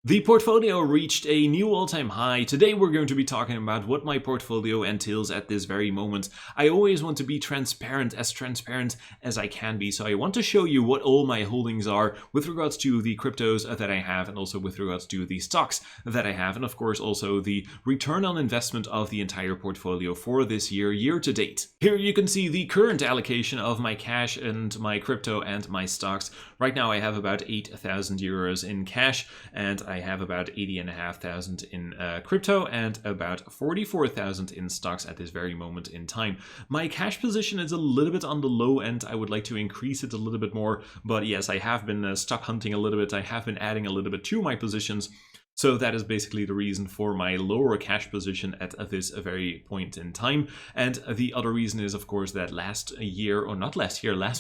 The portfolio reached a new all-time high. Today we're going to be talking about what my portfolio entails at this very moment. I always want to be transparent as I can be, so I want to show you what all my holdings are with regards to the cryptos that I have and also with regards to the stocks that I have, and of course also the return on investment of the entire portfolio for this year to date. Here you can see the current allocation of my cash and my crypto and my stocks. Right now I have about 8,000 euros in cash, and I have about 80,500 in crypto and about 44,000 in stocks at this very moment in time. My cash position is a little bit on the low end. I would like to increase it a little bit more, but yes, I have been stock hunting a little bit. I have been adding a little bit to my positions. So that is basically the reason for my lower cash position at this very point in time. And the other reason is, of course, that last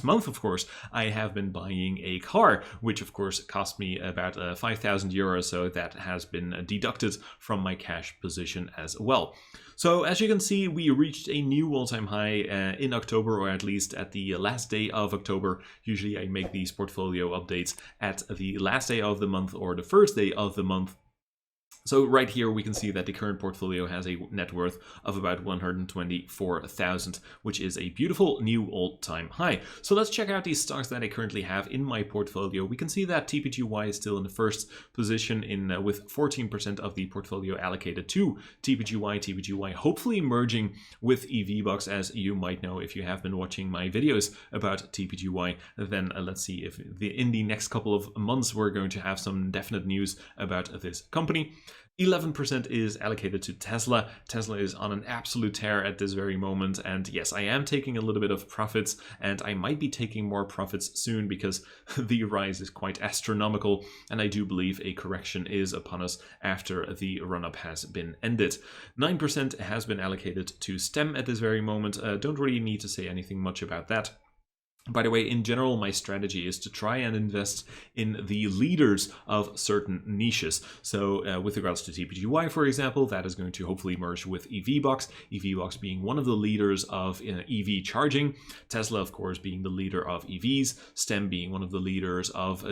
month, of course, I have been buying a car, which of course cost me about 5,000 euros. So that has been deducted from my cash position as well. So as you can see, we reached a new all-time high in October, or at least at the last day of October. Usually I make these portfolio updates at the last day of the month or the first day of the month. So right here we can see that the current portfolio has a net worth of about 124,000, which is a beautiful new all-time high. So let's check out these stocks that I currently have in my portfolio. We can see that TPGY is still in the first position with 14% of the portfolio allocated to TPGY hopefully merging with EVBox, as you might know if you have been watching my videos about TPGY. Then let's see if in the next couple of months we're going to have some definite news about this company. 11% is allocated to Tesla. Tesla is on an absolute tear at this very moment, and yes, I am taking a little bit of profits, and I might be taking more profits soon because the rise is quite astronomical, and I do believe a correction is upon us after the run-up has been ended. 9% has been allocated to STEM at this very moment. Don't really need to say anything much about that. By the way, in general, my strategy is to try and invest in the leaders of certain niches. So with regards to TPGY, for example, that is going to hopefully merge with EVBox, EVBox being one of the leaders of EV charging, Tesla, of course, being the leader of EVs, STEM being one of the leaders of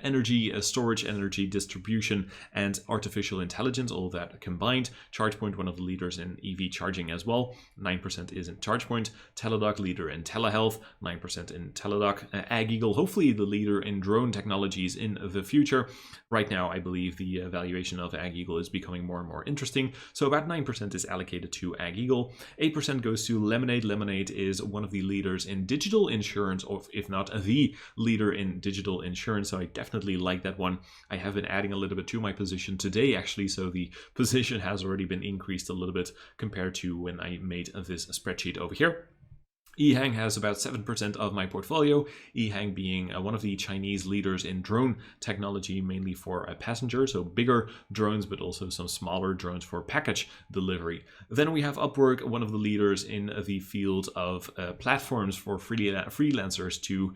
energy storage, energy distribution, and artificial intelligence, all that combined. ChargePoint, one of the leaders in EV charging as well. 9% is in ChargePoint. Teladoc, leader in telehealth. 9% in Teladoc. AgEagle, hopefully the leader in drone technologies in the future. Right now, I believe the valuation of AgEagle is becoming more and more interesting. So about 9% is allocated to AgEagle. 8% goes to Lemonade. Lemonade is one of the leaders in digital insurance, or if not the leader in digital insurance. So I definitely like that one. I have been adding a little bit to my position today, actually. So the position has already been increased a little bit compared to when I made this spreadsheet over here. EHang has about 7% of my portfolio, EHang being one of the Chinese leaders in drone technology, mainly for passengers, so bigger drones, but also some smaller drones for package delivery. Then we have Upwork, one of the leaders in the field of platforms for freelancers to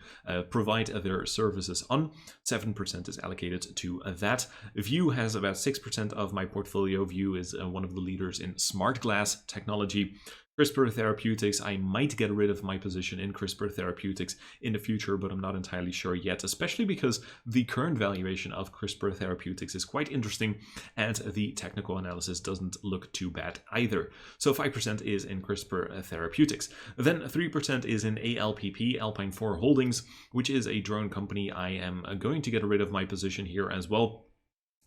provide their services on. 7% is allocated to that. View has about 6% of my portfolio. View is one of the leaders in smart glass technology. CRISPR Therapeutics, I might get rid of my position in CRISPR Therapeutics in the future, but I'm not entirely sure yet, especially because the current valuation of CRISPR Therapeutics is quite interesting and the technical analysis doesn't look too bad either. So 5% is in CRISPR Therapeutics. Then 3% is in ALPP, Alpine 4 Holdings, which is a drone company. I am going to get rid of my position here as well.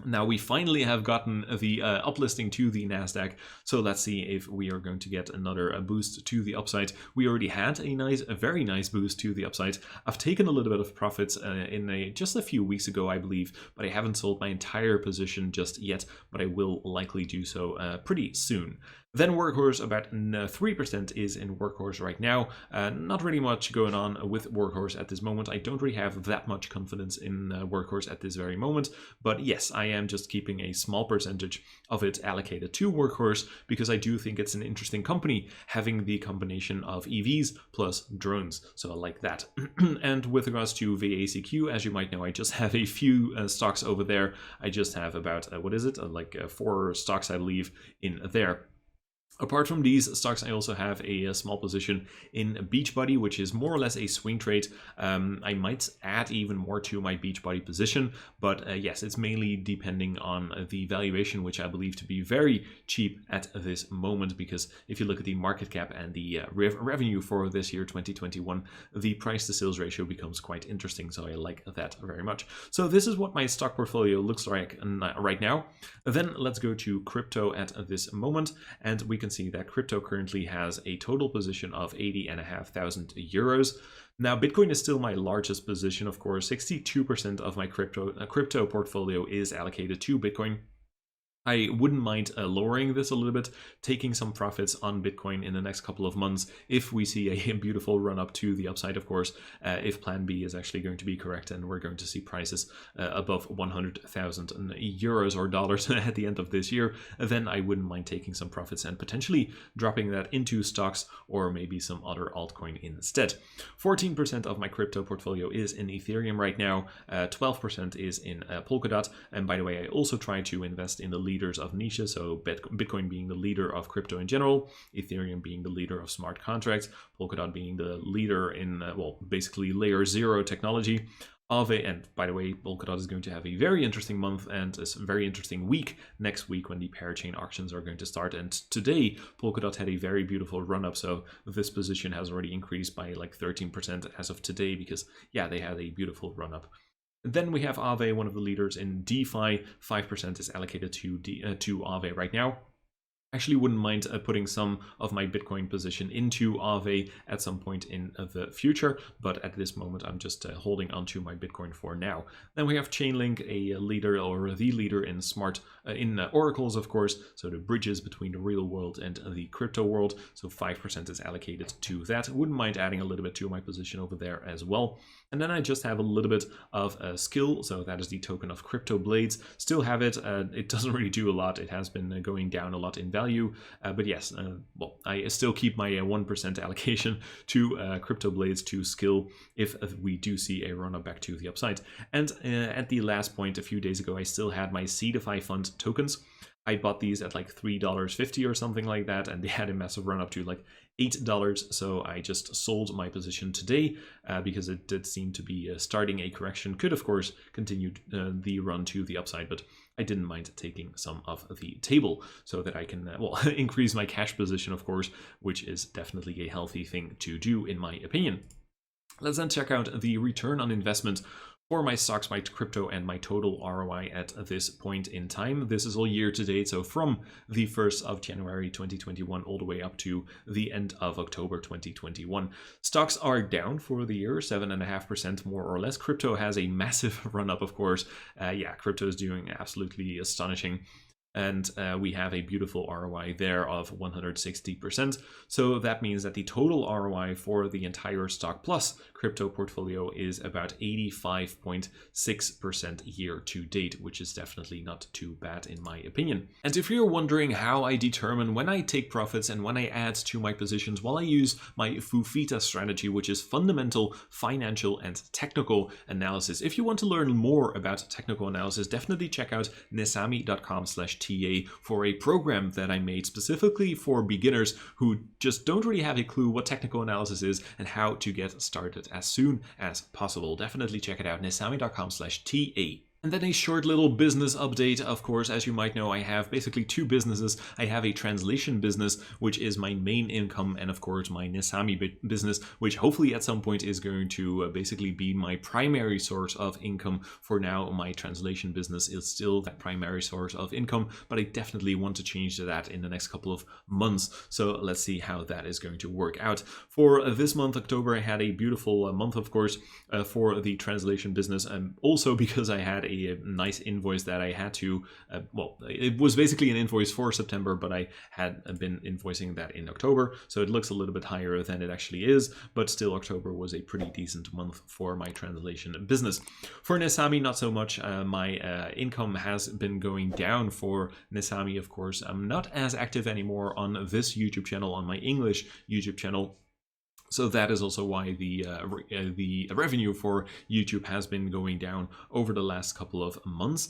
Now we finally have gotten the uplisting to the Nasdaq, so let's see if we are going to get another boost to the upside. We already had a very nice boost to the upside. I've taken a little bit of profits just a few weeks ago, I believe, but I haven't sold my entire position just yet, but I will likely do so pretty soon. Then Workhorse, about 3% is in Workhorse right now. Not really much going on with Workhorse at this moment. I don't really have that much confidence in Workhorse at this very moment. But yes, I am just keeping a small percentage of it allocated to Workhorse because I do think it's an interesting company having the combination of EVs plus drones. So I like that. And with regards to VACQ, as you might know, I just have a few stocks over there. I just have about, 4 stocks, I believe, in there. Apart from these stocks, I also have a small position in Beachbody, which is more or less a swing trade. I might add even more to my Beachbody position, but yes, it's mainly depending on the valuation, which I believe to be very cheap at this moment, because if you look at the market cap and the revenue for this year, 2021, the price to sales ratio becomes quite interesting, so I like that very much. So this is what my stock portfolio looks like right now. Then let's go to crypto at this moment, and we can see that crypto currently has a total position of 80,500 euros. Now, Bitcoin is still my largest position, of course. 62% of my crypto portfolio is allocated to Bitcoin. I wouldn't mind lowering this a little bit, taking some profits on Bitcoin in the next couple of months if we see a beautiful run up to the upside, of course, if plan B is actually going to be correct and we're going to see prices above 100,000 euros or dollars at the end of this year, then I wouldn't mind taking some profits and potentially dropping that into stocks or maybe some other altcoin instead. 14% of my crypto portfolio is in Ethereum right now, 12% is in Polkadot, and by the way, I also try to invest in the leaders of niches, so Bitcoin being the leader of crypto in general, Ethereum being the leader of smart contracts, Polkadot being the leader in, well, basically layer 0 technology. Aave, and by the way, Polkadot is going to have a very interesting month and a very interesting week next week when the parachain auctions are going to start. And today, Polkadot had a very beautiful run up, so this position has already increased by like 13% as of today because, yeah, they had a beautiful run up. Then we have Aave, one of the leaders in DeFi. 5% is allocated to Aave right now. Actually wouldn't mind putting some of my Bitcoin position into Aave at some point in the future, but at this moment I'm just holding onto my Bitcoin for now. Then we have Chainlink, a leader or the leader in oracles, of course, so the bridges between the real world and the crypto world. So 5% is allocated to that. Wouldn't mind adding a little bit to my position over there as well. And then I just have a little bit of skill, so that is the token of Crypto Blades. Still have it. It doesn't really do a lot. It has been going down a lot in value, but yes, well, I still keep my 1% allocation to Crypto Blades to skill if we do see a run up back to the upside. And at the last point, a few days ago, I still had my CDFI fund tokens. I bought these at like $3.50 or something like that, and they had a massive run up to like $8. So I just sold my position today because it did seem to be starting a correction. Could, of course, continue the run to the upside, but I didn't mind taking some of the table so that I can, well, increase my cash position, of course, which is definitely a healthy thing to do, in my opinion. Let's then check out the return on investment for my stocks, my crypto, and my total ROI at this point in time. This is all year to date, so from the 1st of January 2021 all the way up to the end of October 2021. Stocks are down for the year, 7.5% more or less. Crypto has a massive run up, of course. Yeah, crypto is doing absolutely astonishing. And we have a beautiful ROI there of 160%. So that means that the total ROI for the entire stock plus crypto portfolio is about 85.6% year to date, which is definitely not too bad in my opinion. And if you're wondering how I determine when I take profits and when I add to my positions, well, I use my FUFITA strategy, which is fundamental, financial, and technical analysis. If you want to learn more about technical analysis, definitely check out nesami.com/TA for a program that I made specifically for beginners who just don't really have a clue what technical analysis is and how to get started as soon as possible. Definitely check it out, nesami.com/TA. And then a short little business update. Of course, as you might know, I have basically two businesses. I have a translation business, which is my main income, and of course my Nesami business, which hopefully at some point is going to basically be my primary source of income. For now, my translation business is still that primary source of income, but I definitely want to change to that in the next couple of months. So let's see how that is going to work out. For this month, October, I had a beautiful month, of course, for the translation business, and also because I had a nice invoice that I had to, well, it was basically an invoice for September, but I had been invoicing that in October, so it looks a little bit higher than it actually is, but still October was a pretty decent month for my translation business. For Nesami, not so much. My income has been going down for Nesami, of course. I'm not as active anymore on this YouTube channel, on my English YouTube channel. So that is also why the revenue for YouTube has been going down over the last couple of months.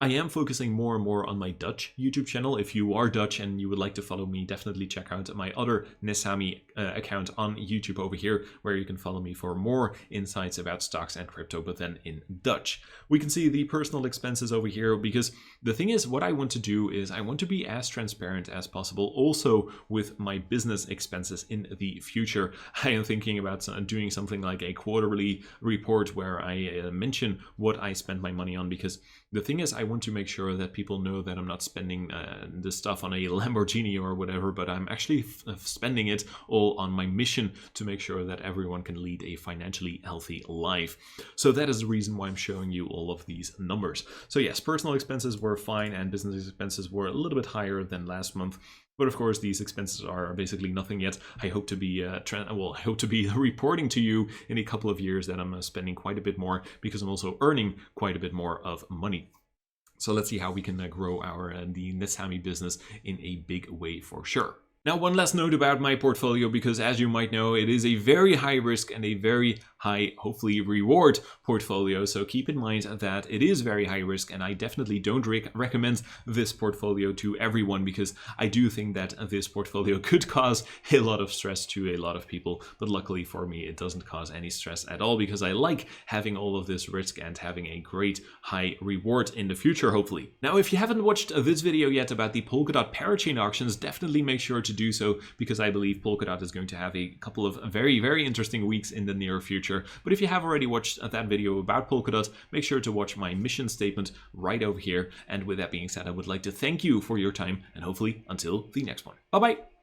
I am focusing more and more on my Dutch YouTube channel. If you are Dutch and you would like to follow me, definitely check out my other Nesami account on YouTube over here, where you can follow me for more insights about stocks and crypto, but then in Dutch. We can see the personal expenses over here, because the thing is, what I want to do is I want to be as transparent as possible also with my business expenses in the future. I am thinking about doing something like a quarterly report where I mention what I spend my money on, because the thing is, I want to make sure that people know that I'm not spending this stuff on a Lamborghini or whatever, but I'm actually spending it all on my mission to make sure that everyone can lead a financially healthy life. So that is the reason why I'm showing you all of these numbers. So yes, personal expenses were fine and business expenses were a little bit higher than last month. But of course, these expenses are basically nothing yet. I hope to be reporting to you in a couple of years that I'm spending quite a bit more, because I'm also earning quite a bit more of money. So let's see how we can grow the Nesami business in a big way for sure. Now, one last note about my portfolio, because as you might know, it is a very high risk and a very high, hopefully, reward portfolio. So keep in mind that it is very high risk, and I definitely don't recommend this portfolio to everyone, because I do think that this portfolio could cause a lot of stress to a lot of people. But luckily for me, it doesn't cause any stress at all, because I like having all of this risk and having a great high reward in the future, hopefully. Now, if you haven't watched this video yet about the Polkadot parachain auctions, definitely make sure to do so, because I believe Polkadot is going to have a couple of very, very interesting weeks in the near future. But if you have already watched that video about Polkadot, make sure to watch my mission statement right over here. And with that being said, I would like to thank you for your time, and hopefully until the next one. Bye-bye.